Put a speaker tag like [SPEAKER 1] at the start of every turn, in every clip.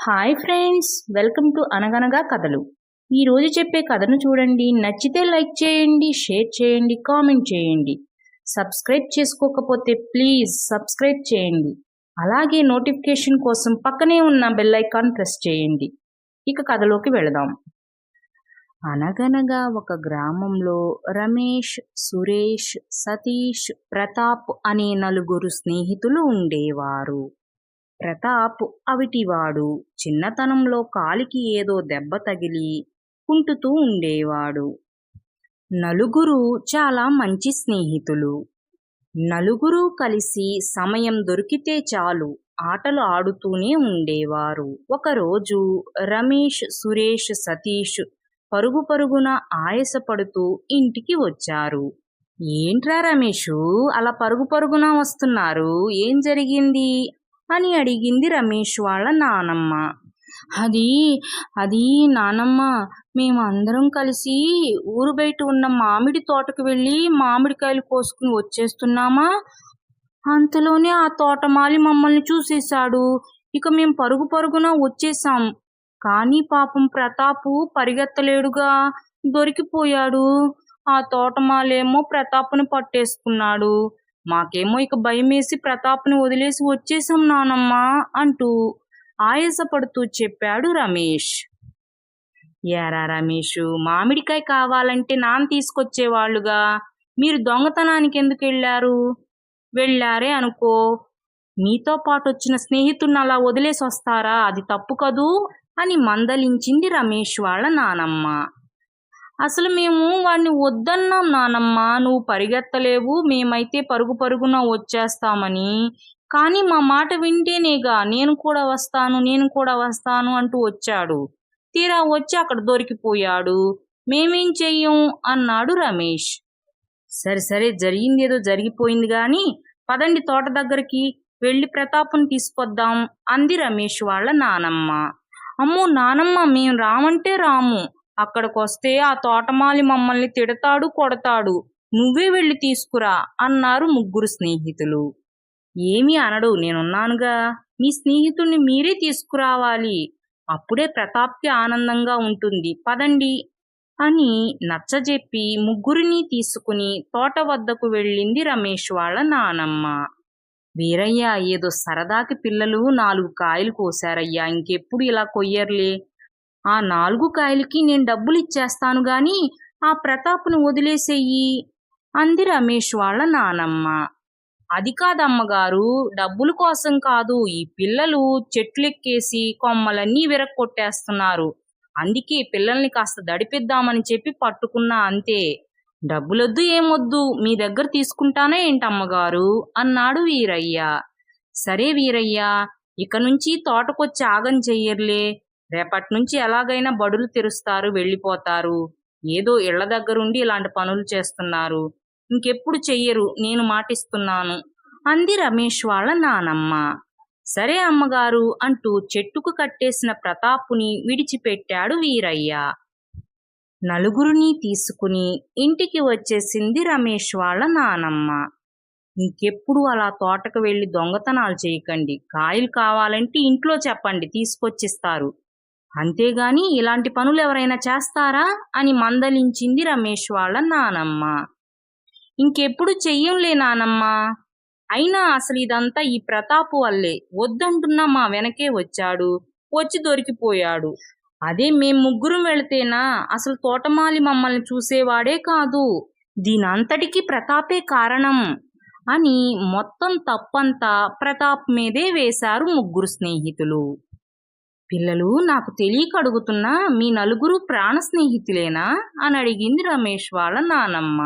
[SPEAKER 1] Hi friends, welcome to అనగనగా కథలు. ఈరోజు చెప్పే కథను చూడండి. నచ్చితే లైక్ చేయండి, షేర్ చేయండి, కామెంట్ చేయండి. సబ్స్క్రైబ్ చేసుకోకపోతే ప్లీజ్ సబ్స్క్రైబ్ చేయండి. అలాగే నోటిఫికేషన్ కోసం పక్కనే ఉన్న బెల్ ఐకాన్ ప్రెస్ చేయండి. ఇక కథలోకి వెళదాం. అనగనగా ఒక గ్రామంలో రమేష్, సురేష్, సతీష్, ప్రతాప్ అనే నలుగురు స్నేహితులు ఉండేవారు. ప్రతాప్ అవిటివాడు. చిన్నతనంలో కాలికి ఏదో దెబ్బ తగిలి కుంటుతూ ఉండేవాడు. నలుగురు చాలా మంచి స్నేహితులు. నలుగురు కలిసి సమయం దొరికితే చాలు ఆటలు ఆడుతూనే ఉండేవారు. ఒకరోజు రమేష్, సురేష్, సతీష్ పరుగు పరుగున ఆయాసపడుతూ ఇంటికి వచ్చారు. ఏంట్రా రమేషు, అలా పరుగు పరుగున వస్తున్నారు? ఏం జరిగింది అని అడిగింది రమేష్ వాళ్ళ నానమ్మ. అది అది నానమ్మ, మేమందరం కలిసి ఊరు బయట ఉన్న మామిడి తోటకు వెళ్ళి మామిడికాయలు కోసుకుని వచ్చేస్తున్నామా, అంతలోనే ఆ తోటమాలి మమ్మల్ని చూసేశాడు. ఇక మేం పరుగు పరుగున వచ్చేసాం. కానీ పాపం ప్రతాపు పరిగెత్తలేడుగా, దొరికిపోయాడు. ఆ తోటమాలేమో ప్రతాపుని పట్టేసుకున్నాడు. మాకేమో ఇక భయమేసి ప్రతాప్ని వదిలేసి వచ్చేసాం నానమ్మ అంటూ ఆయాసపడుతూ చెప్పాడు రమేష్. ఏరా రమేషు, మామిడికాయ కావాలంటే నాన్న తీసుకొచ్చేవాళ్ళుగా, మీరు దొంగతనానికి ఎందుకు వెళ్ళారే అనుకో, మీతో పాటు వచ్చిన స్నేహితుడిని అలా వదిలేసి వస్తారా? అది తప్పు కదూ అని మందలించింది రమేష్ వాళ్ళ నానమ్మ. అసలు మేము వాడిని వద్దన్నాం నానమ్మ, నువ్వు పరిగెత్తలేవు, మేమైతే పరుగు పరుగున వచ్చేస్తామని. కానీ మా మాట వింటేనేగా నేను కూడా వస్తాను అంటూ వచ్చాడు. తీరా వచ్చి అక్కడ దొరికిపోయాడు. మేమేం చెయ్యం అన్నాడు రమేష్. సరే జరిగిందేదో జరిగిపోయింది గాని పదండి తోట దగ్గరికి వెళ్ళి ప్రతాపుని తీసుకొద్దాం అంది రమేష్ వాళ్ళ నానమ్మ. అమ్మో నానమ్మ, మేం రామంటే రాము. అక్కడికొస్తే ఆ తోటమాలి మమ్మల్ని తిడతాడు, కొడతాడు. నువ్వే వెళ్ళి తీసుకురా అన్నారు ముగ్గురు స్నేహితులు. ఏమీ అనడు, నేనున్నానుగా. మీ స్నేహితుడిని మీరే తీసుకురావాలి. అప్పుడే ప్రతాప్కి ఆనందంగా ఉంటుంది. పదండి అని నచ్చజెప్పి ముగ్గురిని తీసుకుని తోట వద్దకు వెళ్ళింది రమేష్ వాళ్ళ నానమ్మ. వీరయ్య, ఏదో సరదాకి పిల్లలు 4 కాయలు కోసారయ్యా, ఇంకెప్పుడు ఇలా కొయ్యర్లే. ఆ 4 కాయలకి నేను డబ్బులు ఇచ్చేస్తాను గాని ఆ ప్రతాప్ను వదిలేసేయి అంది రమేష్ వాళ్ళ నానమ్మ. అది కాదమ్మగారు, డబ్బుల కోసం కాదు, ఈ పిల్లలు చెట్లెక్కేసి కొమ్మలన్నీ విరక్కొట్టేస్తున్నారు. అందుకే పిల్లల్ని కాస్త దడిపిద్దామని చెప్పి పట్టుకున్నా అంతే. డబ్బులొద్దు ఏమొద్దు, మీ దగ్గర తీసుకుంటానే ఏంటమ్మగారు అన్నాడు వీరయ్య. సరే వీరయ్య, ఇక నుంచి తోటకొచ్చి ఆగం చెయ్యర్లే. రేపటి నుంచి ఎలాగైనా బడులు తెరుస్తారు, వెళ్ళిపోతారు. ఏదో ఇళ్ల దగ్గరుండి ఇలాంటి పనులు చేస్తున్నారు. ఇంకెప్పుడు చెయ్యరు, నేను మాటిస్తున్నాను అంది రమేష్ వాళ్ళ నానమ్మ. సరే అమ్మగారు అంటూ చెట్టుకు కట్టేసిన ప్రతాపుని విడిచిపెట్టాడు వీరయ్య. నలుగురిని తీసుకుని ఇంటికి వచ్చేసింది రమేష్ వాళ్ళ నానమ్మ. ఇంకెప్పుడు అలా తోటకు వెళ్ళి దొంగతనాలు చేయకండి. కాయలు కావాలంటే ఇంట్లో చెప్పండి, తీసుకొచ్చిస్తారు. అంతేగాని ఇలాంటి పనులు ఎవరైనా చేస్తారా అని మందలించింది రమేష్ వాళ్ళ నానమ్మ. ఇంకెప్పుడు చెయ్యంలే నానమ్మ. అయినా అసలు ఇదంతా ఈ ప్రతాపు వల్లే. వద్దంటున్నా మా వెనకే వచ్చాడు, వచ్చి దొరికిపోయాడు. అదే మేం ముగ్గురం వెళితేనా అసలు తోటమాలి మమ్మల్ని చూసేవాడే కాదు. దీనంతటికీ ప్రతాపే కారణం అని మొత్తం తప్పంతా ప్రతాప్ మీదే వేశారు ముగ్గురు స్నేహితులు. పిల్లలు, నాకు తెలియక అడుగుతున్నా, మీ నలుగురు ప్రాణ స్నేహితులేనా అని అడిగింది రమేష్ వాళ్ళ నానమ్మ.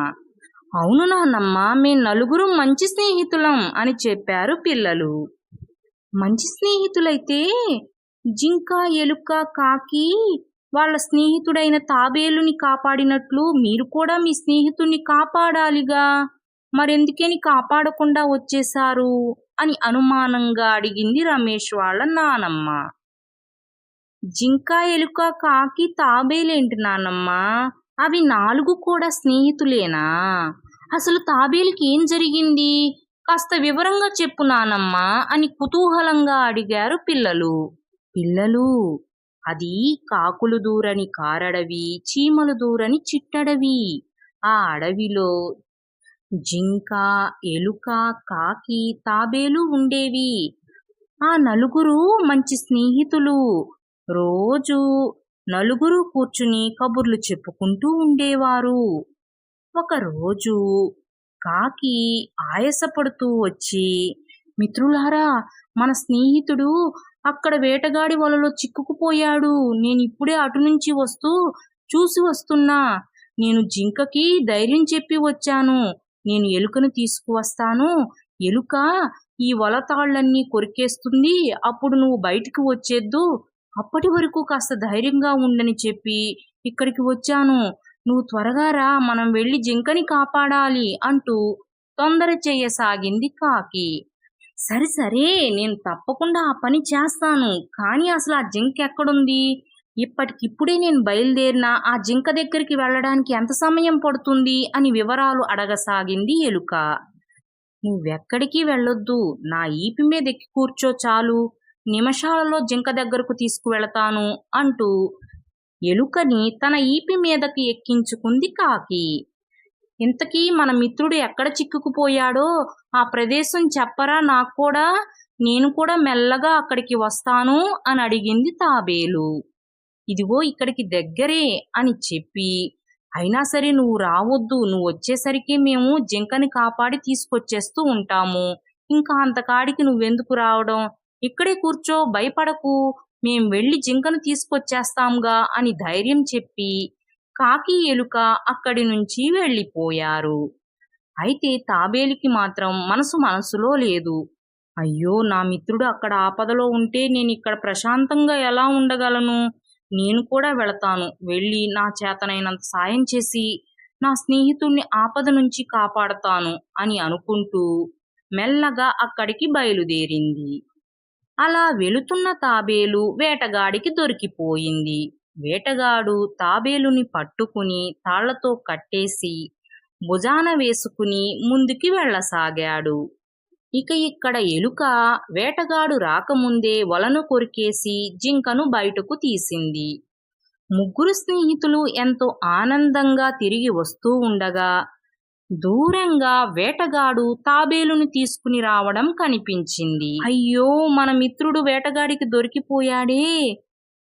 [SPEAKER 1] అవును నానమ్మ, మేం నలుగురు మంచి స్నేహితులం అని చెప్పారు పిల్లలు. మంచి స్నేహితులైతే జింక, ఎలుక, కాకి వాళ్ళ స్నేహితుడైన తాబేలుని కాపాడినట్లు మీరు కూడా మీ స్నేహితుడిని కాపాడాలిగా. మరెందుకని కాపాడకుండా వచ్చేశారు అని అనుమానంగా అడిగింది రమేష్ వాళ్ళ నానమ్మ. జింక, ఎలుక, కాకి, తాబేలేంటి నానమ్మ, అవి 4 కూడా స్నేహితులేనా? అసలు తాబేలుకి ఏం జరిగింది? కాస్త వివరంగా చెప్పు నానమ్మ అని కుతూహలంగా అడిగారు పిల్లలు. పిల్లలు, అది కాకులు దూరని కారడవి, చీమలు దూరని చిట్టడవి. ఆ అడవిలో జింక, ఎలుక, కాకి, తాబేలు ఉండేవి. ఆ నలుగురు మంచి స్నేహితులు. రోజు నలుగురు కూర్చుని కబుర్లు చెప్పుకుంటూ ఉండేవారు. ఒకరోజు కాకి ఆయాసపడుతూ వచ్చి, మిత్రులారా, మన స్నేహితుడు అక్కడ వేటగాడి వలలో చిక్కుకుపోయాడు. నేనిప్పుడే అటు నుంచి వస్తూ చూసి వస్తున్నా. నేను జింకకి ధైర్యం చెప్పి వచ్చాను. నేను ఎలుకను తీసుకువస్తాను. ఎలుక ఈ వల తాళ్లన్నీ కొరికేస్తుంది. అప్పుడు నువ్వు బయటికి వచ్చేద్దు. అప్పటి వరకు కాస్త ధైర్యంగా ఉండని చెప్పి ఇక్కడికి వచ్చాను. నువ్వు త్వరగా రా, మనం వెళ్ళి జింకని కాపాడాలి అంటూ తొందర చేయసాగింది కాకి. సరే సరే, నేను తప్పకుండా ఆ పని చేస్తాను. కానీ అసలు ఆ జింక ఎక్కడుంది? ఇప్పటికిప్పుడే నేను బయలుదేరినా ఆ జింక దగ్గరికి వెళ్ళడానికి ఎంత సమయం పడుతుంది అని వివరాలు అడగసాగింది ఎలుక. నువ్వెక్కడికి వెళ్ళొద్దు, నా ఈపి మీద ఎక్కి కూర్చో చాలు. నిమిషాలలో జింక దగ్గరకు తీసుకువెళతాను అంటూ ఎలుకని తన ఈపి మీదకి ఎక్కించుకుంది కాకి. ఇంతకీ మన మిత్రుడు ఎక్కడ చిక్కుకుపోయాడో ఆ ప్రదేశం చెప్పరా నాకు కూడా, నేను కూడా మెల్లగా అక్కడికి వస్తాను అని అడిగింది తాబేలు. ఇదిగో ఇక్కడికి దగ్గరే అని చెప్పి, అయినా సరే నువ్వు రావద్దు, నువ్వు వచ్చేసరికి మేము జింకని కాపాడి తీసుకొచ్చేస్తూ ఉంటాము. ఇంకా అంతకాడికి నువ్వెందుకు రావడం? ఇక్కడే కూర్చో, భయపడకు, మేం వెళ్ళి జింకను తీసుకొచ్చేస్తాంగా అని ధైర్యం చెప్పి కాకి, ఎలుక అక్కడి నుంచి వెళ్ళిపోయారు. అయితే తాబేలుకి మాత్రం మనసులో లేదు. అయ్యో, నా మిత్రుడు అక్కడ ఆపదలో ఉంటే నేను ఇక్కడ ప్రశాంతంగా ఎలా ఉండగలను? నేను కూడా వెళతాను. వెళ్ళి నా చేతనైనంత సాయం చేసి నా స్నేహితుణ్ణి ఆపద నుంచి కాపాడతాను అని అనుకుంటూ మెల్లగా అక్కడికి బయలుదేరింది. అలా వెళుతున్న తాబేలు వేటగాడికి దొరికిపోయింది. వేటగాడు తాబేలుని పట్టుకుని తాళ్లతో కట్టేసి భుజాన వేసుకుని ముందుకి వెళ్ళసాగాడు. ఇక ఇక్కడ ఎలుక వేటగాడు రాకముందే వలను కొరికేసి జింకను బయటకు తీసింది. ముగ్గురు స్నేహితులు ఎంతో ఆనందంగా తిరిగి వస్తూ ఉండగా దూరంగా వేటగాడు తాబేలును తీసుకుని రావడం కనిపించింది. అయ్యో, మన మిత్రుడు వేటగాడికి దొరికిపోయాడే!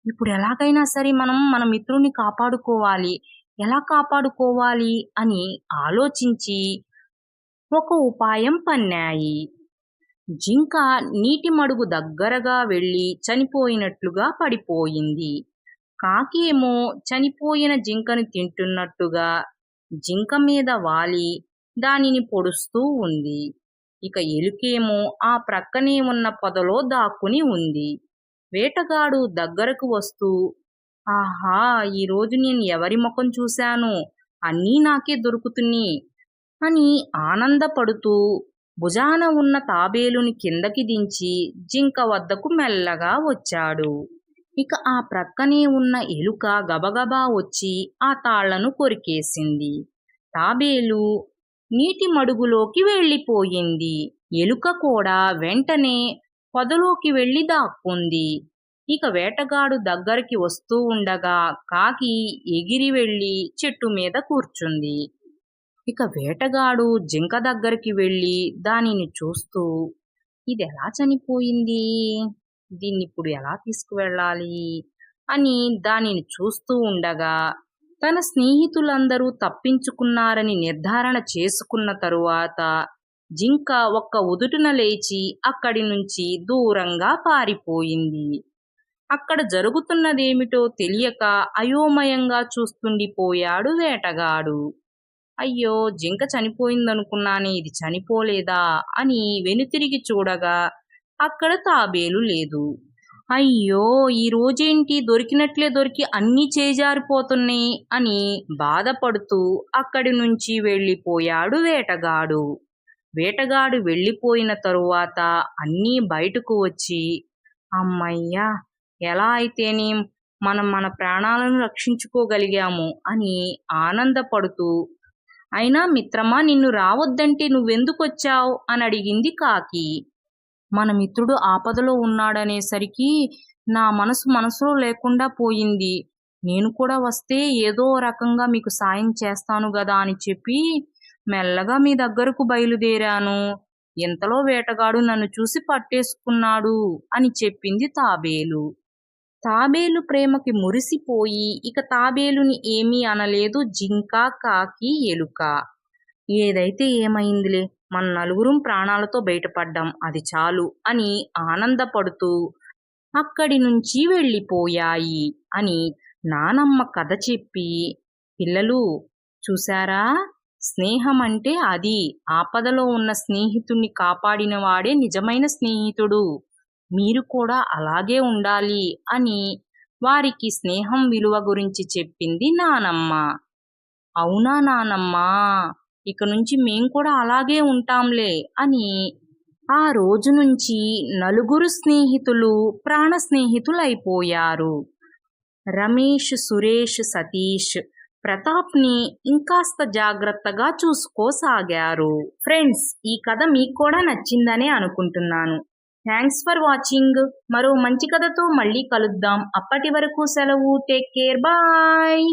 [SPEAKER 1] ఇప్పుడు ఎలాగైనా సరే మనం మన మిత్రుడిని కాపాడుకోవాలి. ఎలా కాపాడుకోవాలి అని ఆలోచించి ఒక ఉపాయం పన్నాయి. జింక నీటి మడుగు దగ్గరగా వెళ్ళి చనిపోయినట్లుగా పడిపోయింది. కాకి ఏమో చనిపోయిన జింకను తింటున్నట్టుగా జింక మీద వాలి దానిని పొడుస్తూ ఉంది. ఇక ఎలుకేమో ఆ ప్రక్కనే ఉన్న పొదలో దాక్కుని ఉంది. వేటగాడు దగ్గరకు వస్తూ, ఆహా, ఈరోజు నేను ఎవరి ముఖం చూశాను, అన్నీ నాకే దొరుకుతున్నాయి అని ఆనందపడుతూ భుజాన ఉన్న తాబేలుని కిందకి దించి జింక వద్దకు మెల్లగా వచ్చాడు. ఇక ఆ ప్రక్కనే ఉన్న ఎలుక గబగబా వచ్చి ఆ తాళ్లను కొరికేసింది. తాబేలు నీటి మడుగులోకి వెళ్ళిపోయింది. ఎలుక కూడా వెంటనే పొదలోకి వెళ్ళి దాక్కుంది. ఇక వేటగాడు దగ్గరికి వస్తూ ఉండగా కాకి ఎగిరి వెళ్ళి చెట్టు మీద కూర్చుంది. ఇక వేటగాడు జింక దగ్గరికి వెళ్ళి దానిని చూస్తూ, ఇది ఎలా చనిపోయింది, దీన్నిప్పుడు ఎలా తీసుకువెళ్ళాలి అని దానిని చూస్తూ ఉండగా తన స్నేహితులందరూ తప్పించుకున్నారని నిర్ధారణ చేసుకున్న తరువాత జింక ఒక్క ఉదుటున లేచి అక్కడి నుంచి దూరంగా పారిపోయింది. అక్కడ జరుగుతున్నదేమిటో తెలియక అయోమయంగా చూస్తుండిపోయాడు వేటగాడు. అయ్యో, జింక చనిపోయిందనుకున్నానే, ఇది చనిపోలేదా అని వెనుతిరిగి చూడగా అక్కడ తాబేలు లేదు. అయ్యో, ఈ రోజేంటి దొరికినట్లే దొరికి అన్నీ చేజారిపోతున్నాయి అని బాధపడుతూ అక్కడి నుంచి వెళ్ళిపోయాడు వేటగాడు. వేటగాడు వెళ్ళిపోయిన తరువాత అన్నీ బయటకు వచ్చి, అమ్మయ్యా, ఎలా అయితేనేం మనం మన ప్రాణాలను రక్షించుకోగలిగాము అని ఆనందపడుతూ, అయినా మిత్రమా, నిన్ను రావద్దంటే నువ్వెందుకొచ్చావు అని అడిగింది కాకి. మన మిత్రుడు ఆపదలో ఉన్నాడనేసరికి నా మనసులో లేకుండా పోయింది. నేను కూడా వస్తే ఏదో రకంగా మీకు సాయం చేస్తాను గదా అని చెప్పి మెల్లగా మీ దగ్గరకు బయలుదేరాను. ఇంతలో వేటగాడు నన్ను చూసి పట్టేసుకున్నాడు అని చెప్పింది తాబేలు. తాబేలు ప్రేమకి మురిసిపోయి ఇక తాబేలుని ఏమీ అనలేదు జింక, కాకి, ఎలుక. ఏదైతే ఏమైందిలే, మన నలుగురం ప్రాణాలతో బయటపడ్డాం, అది చాలు అని ఆనందపడుతూ అక్కడి నుంచి వెళ్ళిపోయాయి అని నానమ్మ కథ చెప్పి, పిల్లలు చూశారా, స్నేహం అంటే అది, ఆపదలో ఉన్న స్నేహితుణ్ణి కాపాడినవాడే నిజమైన స్నేహితుడు, మీరు కూడా అలాగే ఉండాలి అని వారికి స్నేహం విలువ గురించి చెప్పింది నానమ్మ. అవునా నానమ్మా, ఇక నుంచి మేం కూడా అలాగే ఉంటాంలే అని ఆ రోజు నుంచి నలుగురు స్నేహితులు ప్రాణ స్నేహితులైపోయారు. రమేష్, సురేష్, సతీష్ ప్రతాప్ని ఇంకాస్త జాగ్రత్తగా చూసుకోసాగారు. ఫ్రెండ్స్, ఈ కథ మీకు కూడా నచ్చిందనే అనుకుంటున్నాను. Thanks for watching. మరో మంచి కథతో మళ్ళీ కలుద్దాం. అప్పటి వరకు సెలవు. Take care. బాయ్.